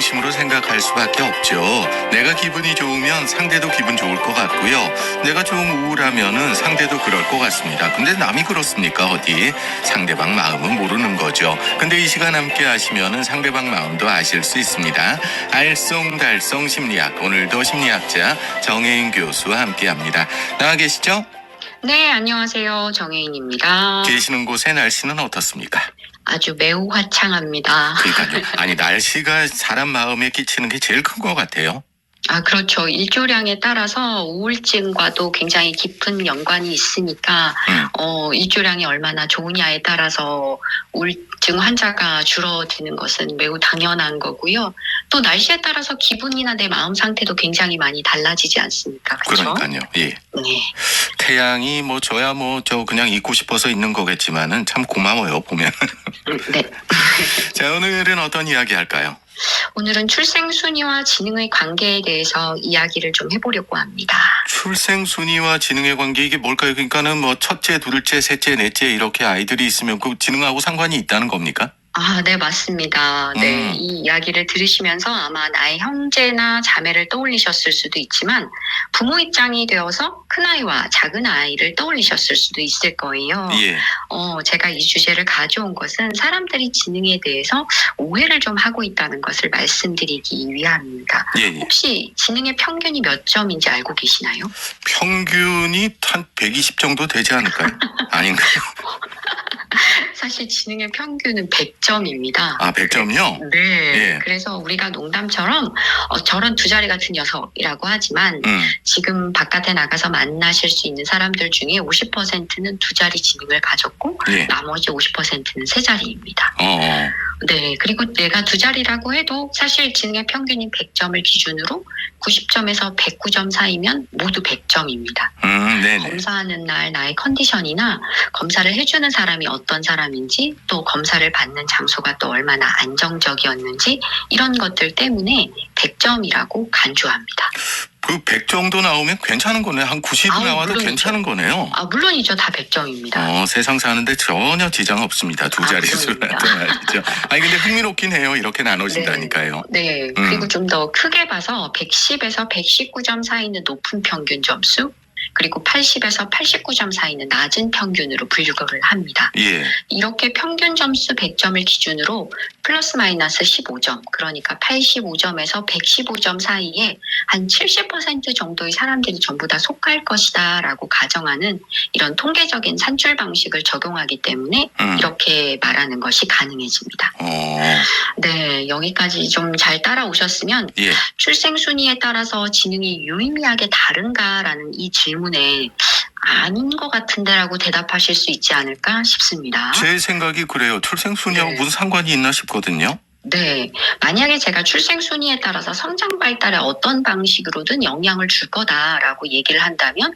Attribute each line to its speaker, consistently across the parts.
Speaker 1: 중심으로 생각할 수밖에 없죠. 내가 기분이 좋으면 상대도 기분 좋을 것 같고요. 내가 좀 우울하면은 상대도 그럴 것 같습니다. 근데 남이 그렇습니까? 어디? 상대방 마음은 모르는 거죠. 근데 이 시간 함께 하시면은 상대방 마음도 아실 수 있습니다. 알쏭달쏭 심리학. 오늘도 심리학자 정혜인 교수와 함께합니다. 나와 계시죠?
Speaker 2: 네, 안녕하세요. 정혜인입니다.
Speaker 1: 계시는 곳의 날씨는 어떻습니까?
Speaker 2: 아주 매우 화창합니다.
Speaker 1: 그러니까요. 아니 날씨가 사람 마음에 끼치는 게 제일 큰 것 같아요.
Speaker 2: 그렇죠. 일조량에 따라서 우울증과도 굉장히 깊은 연관이 있으니까 일조량이 얼마나 좋으냐에 따라서 우울증 환자가 줄어드는 것은 매우 당연한 거고요. 또 날씨에 따라서 기분이나 내 마음 상태도 굉장히 많이 달라지지 않습니까? 그렇죠?
Speaker 1: 그러니까요. 예.
Speaker 2: 네.
Speaker 1: 태양이 저야 저 그냥 있고 싶어서 있는 거겠지만은 참 고마워요 보면.
Speaker 2: 네.
Speaker 1: 자, 오늘은 어떤 이야기 할까요?
Speaker 2: 오늘은 출생 순위와 지능의 관계에 대해서 이야기를 좀 해보려고 합니다.
Speaker 1: 출생 순위와 지능의 관계 이게 뭘까요? 그러니까는 첫째, 둘째, 셋째, 넷째 이렇게 아이들이 있으면 그 지능하고 상관이 있다는 겁니까?
Speaker 2: 네, 맞습니다. 네, 이 이야기를 들으시면서 아마 나의 형제나 자매를 떠올리셨을 수도 있지만 부모 입장이 되어서 큰아이와 작은아이를 떠올리셨을 수도 있을 거예요.
Speaker 1: 예.
Speaker 2: 제가 이 주제를 가져온 것은 사람들이 지능에 대해서 오해를 좀 하고 있다는 것을 말씀드리기 위함입니다.
Speaker 1: 예.
Speaker 2: 혹시 지능의 평균이 몇 점인지 알고 계시나요?
Speaker 1: 평균이 한 120 정도 되지 않을까요? 아닌가요?
Speaker 2: 사실 지능의 평균은 100점입니다.
Speaker 1: 100점이요?
Speaker 2: 네.
Speaker 1: 예.
Speaker 2: 그래서 우리가 농담처럼 저런 두 자리 같은 녀석이라고 하지만 지금 바깥에 나가서 만나실 수 있는 사람들 중에 50%는 두 자리 지능을 가졌고
Speaker 1: 예.
Speaker 2: 나머지 50%는 세 자리입니다. 네. 그리고 내가 두 자리라고 해도 사실 지능의 평균인 100점을 기준으로 90점에서 109점 사이면 모두 100점입니다.
Speaker 1: 네네.
Speaker 2: 검사하는 날 나의 컨디션이나 검사를 해주는 사람이 어떤 사람인지 또 검사를 받는 장소가 또 얼마나 안정적이었는지 이런 것들 때문에 100점이라고 간주합니다.
Speaker 1: 그 100 정도 나오면 괜찮은 거네. 한 90 나와도
Speaker 2: 물론이죠.
Speaker 1: 괜찮은 거네요.
Speaker 2: 물론이죠. 다 100점입니다.
Speaker 1: 세상 사는데 전혀 지장 없습니다. 두 자리 수라도 말이죠. 아니 근데 흥미롭긴 해요. 이렇게 나눠진다니까요.
Speaker 2: 네. 그리고 좀 더 크게 봐서 110에서 119점 사이는 높은 평균 점수, 그리고 80에서 89점 사이는 낮은 평균으로 분류를 합니다.
Speaker 1: 예.
Speaker 2: 이렇게 평균 점수 100점을 기준으로 플러스 마이너스 15점, 그러니까 85점에서 115점 사이에 한 70% 정도의 사람들이 전부 다 속할 것이다 라고 가정하는 이런 통계적인 산출 방식을 적용하기 때문에 이렇게 말하는 것이 가능해집니다. 네, 여기까지 좀 잘 따라오셨으면
Speaker 1: 예.
Speaker 2: 출생 순위에 따라서 지능이 유의미하게 다른가라는 이 질문에 아닌 것 같은데라고 대답하실 수 있지 않을까 싶습니다.
Speaker 1: 제 생각이 그래요. 출생 순위하고
Speaker 2: 네.
Speaker 1: 무슨 상관이 있나 싶거든요.
Speaker 2: 네. 만약에 제가 출생 순위에 따라서 성장 발달에 어떤 방식으로든 영향을 줄 거다라고 얘기를 한다면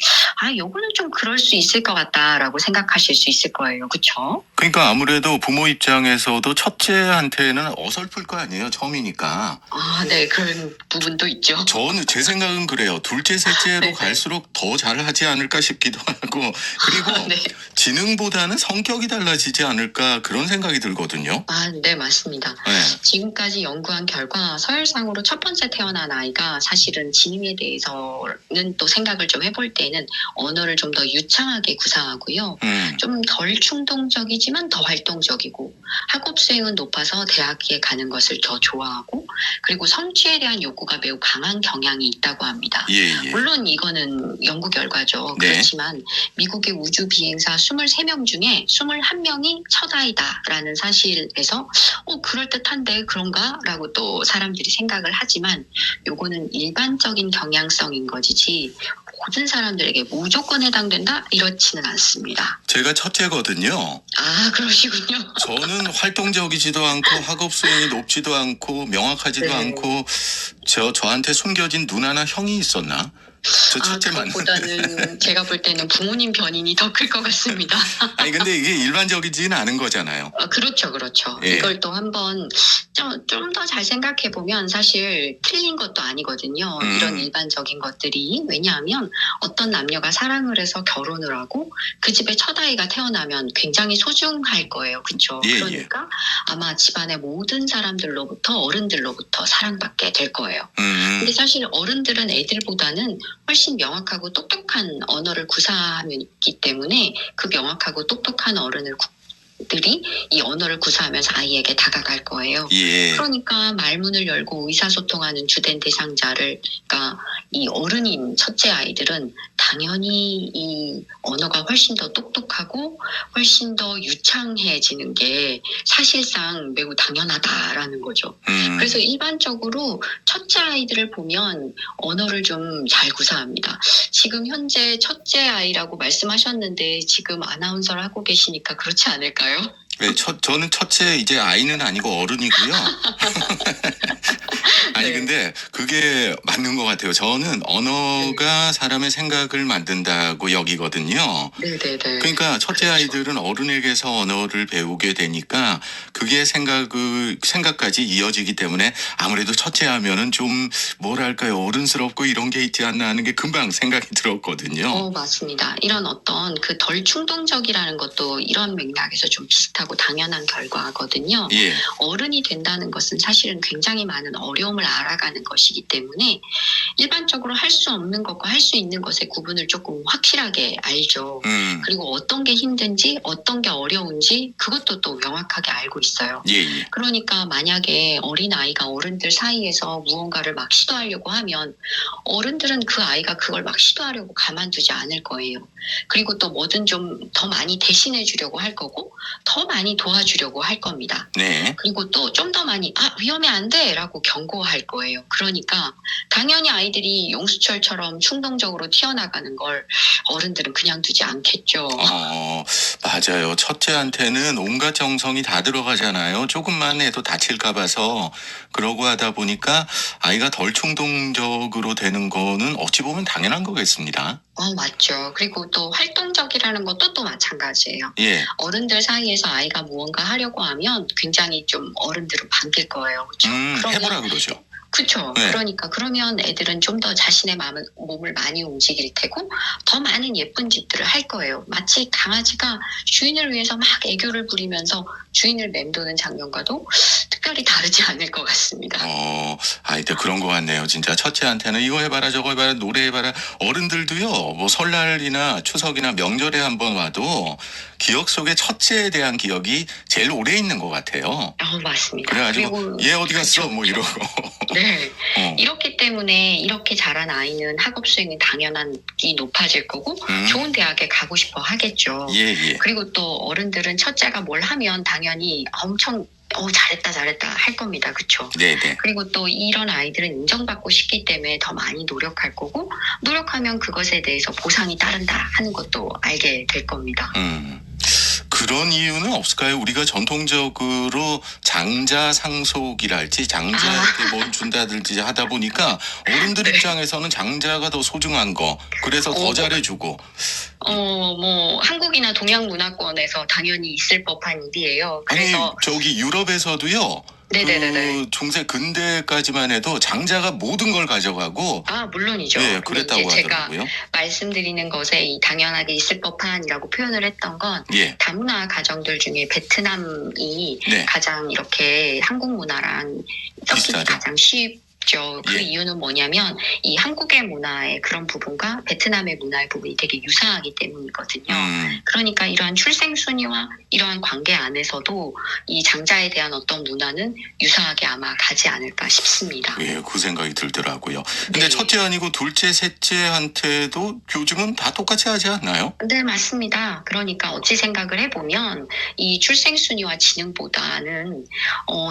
Speaker 2: 요거는 좀 그럴 수 있을 것 같다라고 생각하실 수 있을 거예요. 그렇죠?
Speaker 1: 그러니까 아무래도 부모 입장에서도 첫째한테는 어설플 거 아니에요. 처음이니까.
Speaker 2: 네. 그런 부분도 있죠.
Speaker 1: 저는 제 생각은 그래요. 둘째, 셋째로
Speaker 2: 네네.
Speaker 1: 갈수록 더 잘하지 않을까 싶기도 하고 그리고
Speaker 2: 네.
Speaker 1: 지능보다는 성격이 달라지지 않을까 그런 생각이 들거든요.
Speaker 2: 네, 맞습니다.
Speaker 1: 네.
Speaker 2: 지금까지 연구한 결과 서열상으로 첫 번째 태어난 아이가 사실은 지능에 대해서는 또 생각을 좀 해볼 때는 언어를 좀 더 유창하게 구사하고요. 좀 덜 충동적이지만 더 활동적이고 학업 수행은 높아서 대학에 가는 것을 더 좋아하고 그리고 성취에 대한 욕구가 매우 강한 경향이 있다고 합니다.
Speaker 1: 예.
Speaker 2: 물론 이거는 연구 결과죠.
Speaker 1: 네.
Speaker 2: 그렇지만 미국의 우주 비행사 23명 중에 21명이 첫아이다라는 사실에서 그럴듯한데 그런가? 라고 또 사람들이 생각을 하지만 요거는 일반적인 경향성인 것이지 모든 사람들에게 무조건 해당된다? 이렇지는 않습니다.
Speaker 1: 제가 첫째거든요.
Speaker 2: 그러시군요.
Speaker 1: 저는 활동적이지도 않고 학업 수행이 높지도 않고 명확하지도
Speaker 2: 네.
Speaker 1: 않고 저한테 숨겨진 누나나 형이 있었나? 저 첫째
Speaker 2: 그것보다는 제가 볼 때는 부모님 변인이 더 클 것 같습니다.
Speaker 1: 아니 근데 이게 일반적이지는 않은 거잖아요.
Speaker 2: 그렇죠.
Speaker 1: 예.
Speaker 2: 이걸 또 한번 좀 더 잘 생각해 보면 사실 틀린 것도 아니거든요. 이런 일반적인 것들이. 왜냐하면 어떤 남녀가 사랑을 해서 결혼을 하고 그 집에 첫 아이가 태어나면 굉장히 소중할 거예요. 그렇죠?
Speaker 1: 예, 예.
Speaker 2: 그러니까 아마 집안의 모든 사람들로부터 어른들로부터 사랑받게 될 거예요. 근데 사실 어른들은 애들보다는 훨씬 명확하고 똑똑한 언어를 구사하기 때문에 그 명확하고 똑똑한 들이 이 언어를 구사하면서 아이에게 다가갈 거예요.
Speaker 1: 예.
Speaker 2: 그러니까 말문을 열고 의사소통하는 주된 대상자를, 그러니까 이 어른인 첫째 아이들은 당연히 이 언어가 훨씬 더 똑똑하고 훨씬 더 유창해지는 게 사실상 매우 당연하다라는 거죠. 그래서 일반적으로 첫째 아이들을 보면 언어를 좀 잘 구사합니다. 지금 현재 첫째 아이라고 말씀하셨는데 지금 아나운서를 하고 계시니까 그렇지 않을까요?
Speaker 1: 네, 저는 첫째 이제 아이는 아니고 어른이고요. 아니
Speaker 2: 네.
Speaker 1: 근데 그게 맞는 것 같아요. 저는 언어가 사람의 생각을 만든다고 여기거든요.
Speaker 2: 네네네.
Speaker 1: 그러니까 첫째
Speaker 2: 그렇죠.
Speaker 1: 아이들은 어른에게서 언어를 배우게 되니까 그게 생각까지 이어지기 때문에 아무래도 첫째 하면은 좀 뭐랄까요, 어른스럽고 이런 게 있지 않나 하는 게 금방 생각이 들었거든요.
Speaker 2: 맞습니다. 이런 어떤 그 덜 충동적이라는 것도 이런 맥락에서 좀 비슷하고 당연한 결과거든요.
Speaker 1: 예.
Speaker 2: 어른이 된다는 것은 사실은 굉장히 많은 어려움을 알아가는 것이기 때문에 일반적으로 할 수 없는 것과 할 수 있는 것의 구분을 조금 확실하게 알죠. 그리고 어떤 게 힘든지 어떤 게 어려운지 그것도 또 명확하게 알고 있어요.
Speaker 1: 예, 예.
Speaker 2: 그러니까 만약에 어린 아이가 어른들 사이에서 무언가를 막 시도하려고 하면 어른들은 그 아이가 그걸 막 시도하려고 가만두지 않을 거예요. 그리고 또 뭐든 좀 더 많이 대신해 주려고 할 거고 더 많이 도와주려고 할 겁니다.
Speaker 1: 네.
Speaker 2: 그리고 또 좀 더 많이 위험해 안 돼 라고 경고할 거예요. 그러니까 당연히 아이들이 용수철처럼 충동적으로 튀어나가는 걸 어른들은 그냥 두지 않겠죠.
Speaker 1: 맞아요. 첫째한테는 온갖 정성이 다 들어가잖아요. 조금만 해도 다칠까 봐서 그러고 하다 보니까 아이가 덜 충동적으로 되는 거는 어찌 보면 당연한 거겠습니다.
Speaker 2: 맞죠. 그리고 또 활동적이라는 것도 또 마찬가지예요.
Speaker 1: 예.
Speaker 2: 어른들 사이에서 아이가 무언가 하려고 하면 굉장히 좀 어른들은 반길 거예요. 그렇죠?
Speaker 1: 해보라 그러죠.
Speaker 2: 그렇죠.
Speaker 1: 네.
Speaker 2: 그러니까 그러면 애들은 좀 더 자신의 몸을 많이 움직일 테고 더 많은 예쁜 짓들을 할 거예요. 마치 강아지가 주인을 위해서 막 애교를 부리면서 주인을 맴도는 장면과도 특별히 다르지 않을 것 같습니다.
Speaker 1: 아이들 그런 것 같네요. 진짜 첫째한테는 이거 해봐라 저거 해봐라 노래해봐라. 어른들도요. 뭐 설날이나 추석이나 명절에 한번 와도 기억 속에 첫째에 대한 기억이 제일 오래 있는 것 같아요.
Speaker 2: 맞습니다.
Speaker 1: 그래가지고 얘 어디 갔어? 뭐 이러고.
Speaker 2: 네. 이렇기 때문에 이렇게 자란 아이는 학업 수행이 당연히 높아질 거고 좋은 대학에 가고 싶어 하겠죠.
Speaker 1: 예, 예.
Speaker 2: 그리고 또 어른들은 첫째가 뭘 하면 당연히 엄청 잘했다 할 겁니다. 그렇죠?
Speaker 1: 네네.
Speaker 2: 그리고 또 이런 아이들은 인정받고 싶기 때문에 더 많이 노력할 거고 노력하면 그것에 대해서 보상이 따른다 하는 것도 알게 될 겁니다.
Speaker 1: 그런 이유는 없을까요? 우리가 전통적으로 장자 상속이랄지 장자한테 뭘 준다든지 하다 보니까 어른들
Speaker 2: 네.
Speaker 1: 입장에서는 장자가 더 소중한 거 그래서 더 잘해주고
Speaker 2: 뭐 한국이나 동양 문화권에서 당연히 있을 법한 일이에요. 그래서
Speaker 1: 아니 저기 유럽에서도요.
Speaker 2: 네네네네.
Speaker 1: 그 중세 근대까지만 해도 장자가 모든 걸 가져가고
Speaker 2: 물론이죠.
Speaker 1: 예,
Speaker 2: 근데
Speaker 1: 그랬다고
Speaker 2: 이제 제가
Speaker 1: 하더라고요.
Speaker 2: 말씀드리는 것에 이 당연하게 있을 법한이라고 표현을 했던 건
Speaker 1: 예.
Speaker 2: 다문화 가정들 중에 베트남이
Speaker 1: 네.
Speaker 2: 가장 이렇게 한국 문화랑 섞이기
Speaker 1: 비슷하죠.
Speaker 2: 가장 쉽죠. 그
Speaker 1: 예.
Speaker 2: 이유는 뭐냐면 이 한국의 문화의 그런 부분과 베트남의 문화의 부분이 되게 유사하기 때문이거든요. 그러니까 이러한 출생 순위와 이러한 관계 안에서도 이 장자에 대한 어떤 문화는 유사하게 아마 가지 않을까 싶습니다.
Speaker 1: 예, 그 생각이 들더라고요. 근데
Speaker 2: 네.
Speaker 1: 첫째 아니고 둘째, 셋째한테도 요즘은 다 똑같이 하지 않나요?
Speaker 2: 네, 맞습니다. 그러니까 어찌 생각을 해보면 이 출생 순위와 지능보다는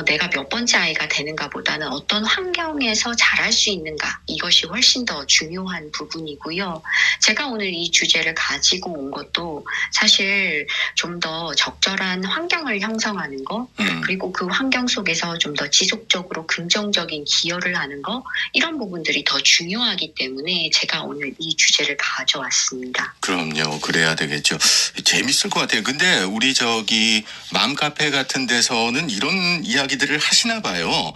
Speaker 2: 내가 몇 번째 아이가 되는가 보다는 어떤 환경에서 자랄 수 있는가 이것이 훨씬 더 중요한 부분이고요. 제가 오늘 이 주제를 가지고 온 것도 사실 좀 더 적절한 환경을 형성하는 거 그리고 그 환경 속에서 좀 더 지속적으로 긍정적인 기여를 하는 거 이런 부분들이 더 중요하기 때문에 제가 오늘 이 주제를 가져왔습니다.
Speaker 1: 그럼요. 그래야 되겠죠. 재밌을 것 같아요. 근데 우리 저기 맘카페 같은 데서는 이런 이야기들을 하시나 봐요.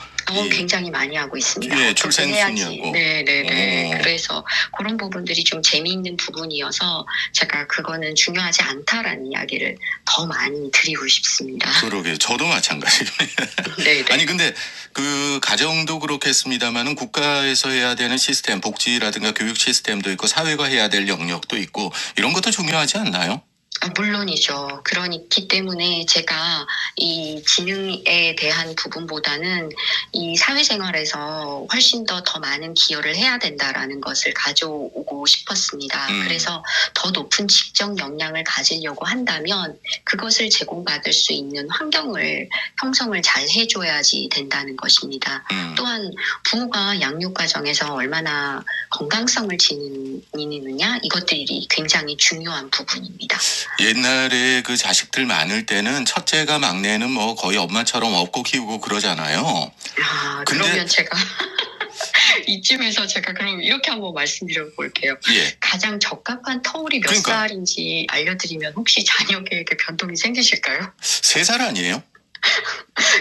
Speaker 2: 굉장히 많이 하고 있습니다.
Speaker 1: 예,
Speaker 2: 어떻게
Speaker 1: 출생
Speaker 2: 해야지.
Speaker 1: 순위하고.
Speaker 2: 네네네.
Speaker 1: 어.
Speaker 2: 그래서 그런 부분들이 좀 재미있는 부분이어서 제가 그거는 중요하지 않다라는 이야기를 더 많이 드리고 싶습니다.
Speaker 1: 그러게 저도 마찬가지입니다.
Speaker 2: 네네.
Speaker 1: 아니 근데 그 가정도 그렇겠습니다만은 국가에서 해야 되는 시스템, 복지라든가 교육 시스템도 있고 사회가 해야 될 영역도 있고 이런 것도 중요하지 않나요?
Speaker 2: 물론이죠. 그렇기 때문에 제가 이 지능에 대한 부분보다는 이 사회생활에서 훨씬 더 많은 기여를 해야 된다라는 것을 가져오고 싶었습니다. 그래서 더 높은 직접 역량을 가지려고 한다면 그것을 제공받을 수 있는 환경을 형성을 잘 해줘야지 된다는 것입니다. 또한 부모가 양육 과정에서 얼마나 건강성을 지니느냐 이것들이 굉장히 중요한 부분입니다.
Speaker 1: 옛날에 그 자식들 많을 때는 첫째가 막내는 뭐 거의 엄마처럼 업고 키우고 그러잖아요. 근데-
Speaker 2: 그러면 제가 이쯤에서 제가 그럼 이렇게 한번 말씀드려 볼게요.
Speaker 1: 예.
Speaker 2: 가장 적합한 터울이 몇
Speaker 1: 그러니까.
Speaker 2: 살인지 알려드리면 혹시 자녀 계획에 변동이 생기실까요?
Speaker 1: 3살 아니에요?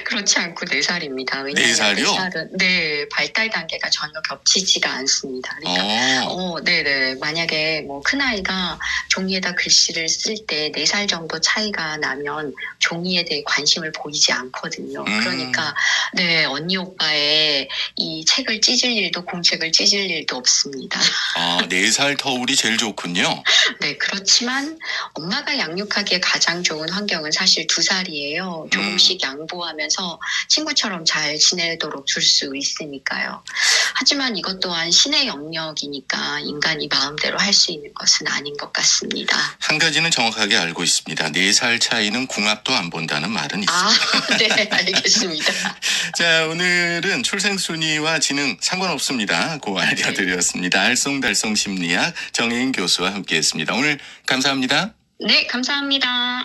Speaker 2: 그렇지 않고 4살입니다. 왜냐하면
Speaker 1: 4살이요?
Speaker 2: 4살은 발달 단계가 전혀 겹치지가 않습니다. 그러니까 네네. 만약에 뭐 큰아이가 종이에다 글씨를 쓸 때 4살 정도 차이가 나면 종이에 대해 관심을 보이지 않거든요. 그러니까 네, 언니 오빠의 이 책을 찢을 일도 공책을 찢을 일도 없습니다.
Speaker 1: 4살 터울이 제일 좋군요.
Speaker 2: 네, 그렇지만 엄마가 양육하기에 가장 좋은 환경은 사실 2살이에요. 조금씩 양보하면서 친구처럼 잘 지내도록 줄 수 있으니까요. 하지만 이것 또한 신의 영역이니까 인간이 마음대로 할 수 있는 것은 아닌 것 같습니다.
Speaker 1: 한 가지는 정확하게 알고 있습니다. 4살 차이는 궁합도 안 본다는 말은 있습니다.
Speaker 2: 네, 알겠습니다.
Speaker 1: 자, 오늘은 출생순위와 지능 상관없습니다. 그 아이디어 드렸습니다. 알쏭달쏭 심리학 정혜인 교수와 함께했습니다. 오늘 감사합니다.
Speaker 2: 네, 감사합니다.